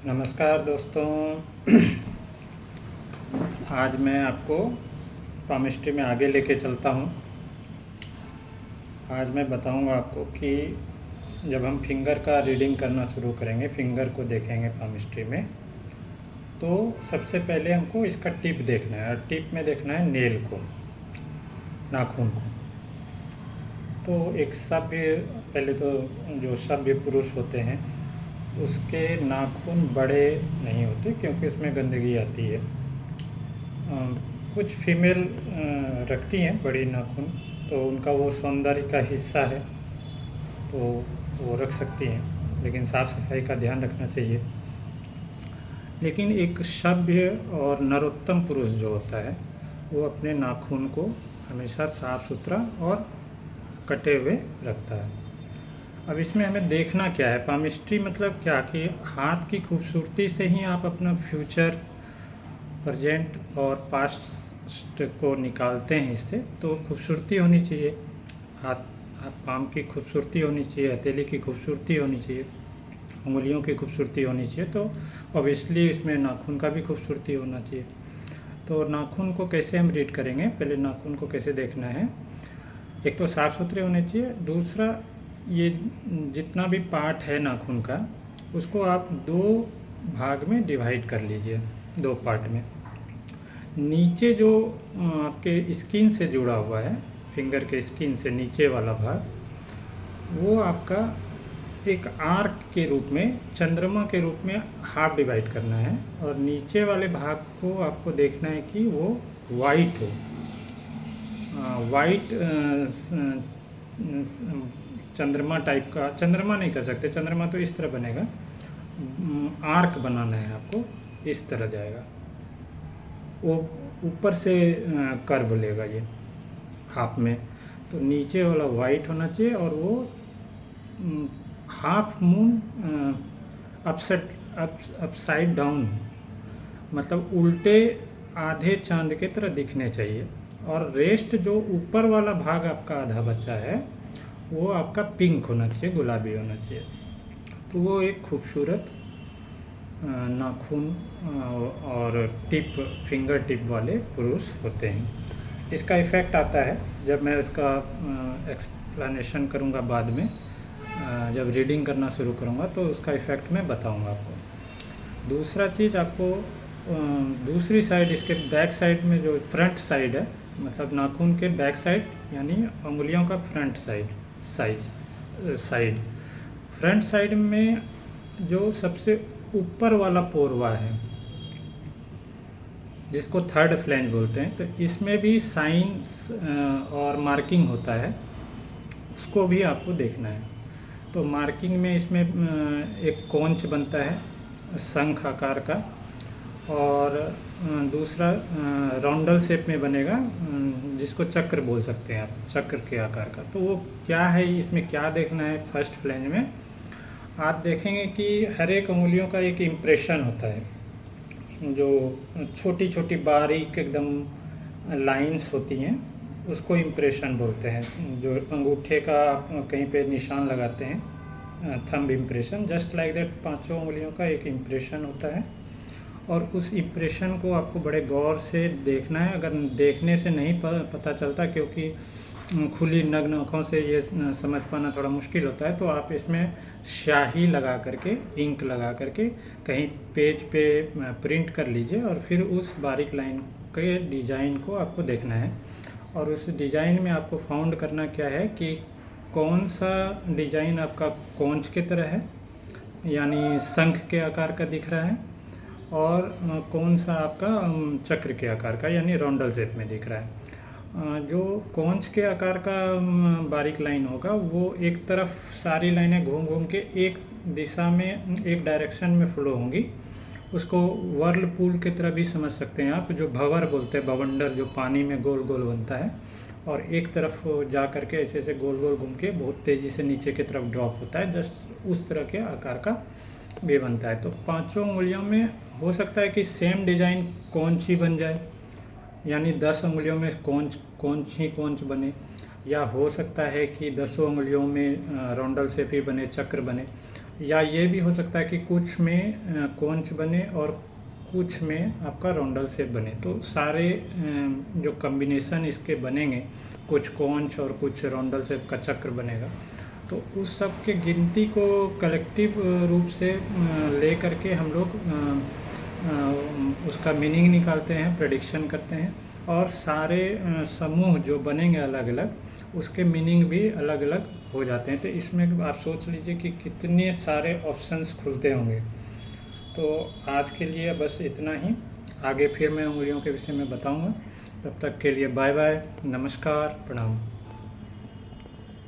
नमस्कार दोस्तों। आज मैं आपको पामिस्ट्री में आगे लेके चलता हूँ। आज मैं बताऊँगा आपको कि जब हम फिंगर का रीडिंग करना शुरू करेंगे, फिंगर को देखेंगे पामिस्ट्री में, तो सबसे पहले हमको इसका टिप देखना है और टिप में देखना है नेल को, नाखून को। तो एक सभ्य, पहले तो जो सभ्य पुरुष होते हैं उसके नाखून बड़े नहीं होते क्योंकि उसमें गंदगी आती है। कुछ फीमेल रखती हैं बड़ी नाखून, तो उनका वो सौंदर्य का हिस्सा है तो वो रख सकती हैं, लेकिन साफ़ सफाई का ध्यान रखना चाहिए। लेकिन एक सभ्य और नरोत्तम पुरुष जो होता है वो अपने नाखून को हमेशा साफ़ सुथरा और कटे हुए रखता है। अब इसमें हमें देखना क्या है, पामिस्ट्री मतलब क्या कि हाथ की खूबसूरती से ही आप अपना फ्यूचर, प्रेजेंट और पास्ट को निकालते हैं इससे। तो खूबसूरती होनी चाहिए, हाथ पाम की खूबसूरती होनी चाहिए, हथेली की खूबसूरती होनी चाहिए, उंगलियों की खूबसूरती होनी चाहिए। तो ऑब्वियसली इसमें नाखून का भी खूबसूरती होना चाहिए। तो नाखून को कैसे हम रीड करेंगे, पहले नाखून को कैसे देखना है, एक तो साफ़ सुथरे होने चाहिए। दूसरा, ये जितना भी पार्ट है नाखून का उसको आप दो भाग में डिवाइड कर लीजिए, दो पार्ट में। नीचे जो आपके स्किन से जुड़ा हुआ है, फिंगर के स्किन से नीचे वाला भाग, वो आपका एक आर्क के रूप में, चंद्रमा के रूप में हाफ डिवाइड करना है। और नीचे वाले भाग को आपको देखना है कि वो वाइट हो, वाइट चंद्रमा टाइप का। चंद्रमा नहीं कर सकते, चंद्रमा तो इस तरह बनेगा, आर्क बनाना है आपको, इस तरह जाएगा, वो ऊपर से कर्व लेगा ये हाफ में। तो नीचे वाला वाइट होना चाहिए और वो हाफ मून अपसाइड डाउन, मतलब उल्टे आधे चांद के तरह दिखने चाहिए। और रेस्ट जो ऊपर वाला भाग आपका आधा बचा है वो आपका पिंक होना चाहिए, गुलाबी होना चाहिए। तो वो एक खूबसूरत नाखून और टिप, फिंगर टिप वाले पुरुष होते हैं। इसका इफ़ेक्ट आता है जब मैं इसका एक्सप्लेनेशन करूँगा बाद में, जब रीडिंग करना शुरू करूँगा तो उसका इफ़ेक्ट मैं बताऊँगा आपको। दूसरा चीज़, आपको दूसरी साइड, इसके बैक साइड में जो फ्रंट साइड है, मतलब नाखून के बैक साइड यानी उंगलियों का फ्रंट साइड, फ्रंट साइड में जो सबसे ऊपर वाला पोरवा है जिसको थर्ड फ्लैंज बोलते हैं, तो इसमें भी साइन और मार्किंग होता है, उसको भी आपको देखना है। तो मार्किंग में इसमें एक कोंच बनता है शंख आकार का, और दूसरा राउंडल शेप में बनेगा जिसको चक्र बोल सकते हैं आप, चक्र के आकार का। तो वो क्या है, इसमें क्या देखना है, फर्स्ट फ्लैंज में आप देखेंगे कि हर एक उंगलियों का एक इम्प्रेशन होता है, जो छोटी छोटी बारीक एकदम लाइंस होती हैं उसको इम्प्रेशन बोलते हैं। जो अंगूठे का आप कहीं पे निशान लगाते हैं, thumb impression, just like that पांचों उंगलियों का एक इम्प्रेशन होता है। और उस इम्प्रेशन को आपको बड़े गौर से देखना है। अगर देखने से नहीं पता चलता, क्योंकि खुली नग्न आँखों से ये समझ पाना थोड़ा मुश्किल होता है, तो आप इसमें स्याही लगा करके, इंक लगा करके कहीं पेज पे प्रिंट कर लीजिए और फिर उस बारीक लाइन के डिज़ाइन को आपको देखना है। और उस डिज़ाइन में आपको फाउंड करना क्या है कि कौन सा डिज़ाइन आपका कोंच के तरह है यानी शंख के आकार का दिख रहा है, और कौन सा आपका चक्र के आकार का यानी राउंडल शेप में दिख रहा है। जो कोंच के आकार का बारीक लाइन होगा वो एक तरफ सारी लाइनें घूम घूम के एक दिशा में, एक डायरेक्शन में फ्लो होंगी। उसको वर्लपूल की तरह भी समझ सकते हैं आप, जो भंवर बोलते हैं, बवंडर जो पानी में गोल गोल बनता है और एक तरफ जा करके ऐसे ऐसे गोल गोल घूम के बहुत तेज़ी से नीचे की तरफ ड्रॉप होता है, जस्ट उस तरह के आकार का भी बनता है। तो पांचों उंगलियों में हो सकता है कि सेम डिज़ाइन कोंच ही बन जाए, यानी 10 उंगलियों में कोंच ही कोंच बने, या हो सकता है कि 10 उंगलियों में राउंडल शेप ही बने, चक्र बने। या ये भी हो सकता है कि कुछ में कॉन्च बने और कुछ में आपका राउंडल शेप बने। तो सारे जो कॉम्बिनेशन इसके बनेंगे, कुछ कॉन्च और कुछ राउंडल शेप का चक्र बनेगा, तो उस सब के गिनती को कलेक्टिव रूप से ले करके हम लोग उसका मीनिंग निकालते हैं, प्रेडिक्शन करते हैं, और सारे समूह जो बनेंगे अलग अलग, उसके मीनिंग भी अलग अलग हो जाते हैं। तो इसमें आप सोच लीजिए कि कितने सारे ऑप्शंस खुलते होंगे। तो आज के लिए बस इतना ही, आगे फिर मैं उंगलियों के विषय में बताऊंगा। तब तक के लिए बाय बाय, नमस्कार, प्रणाम।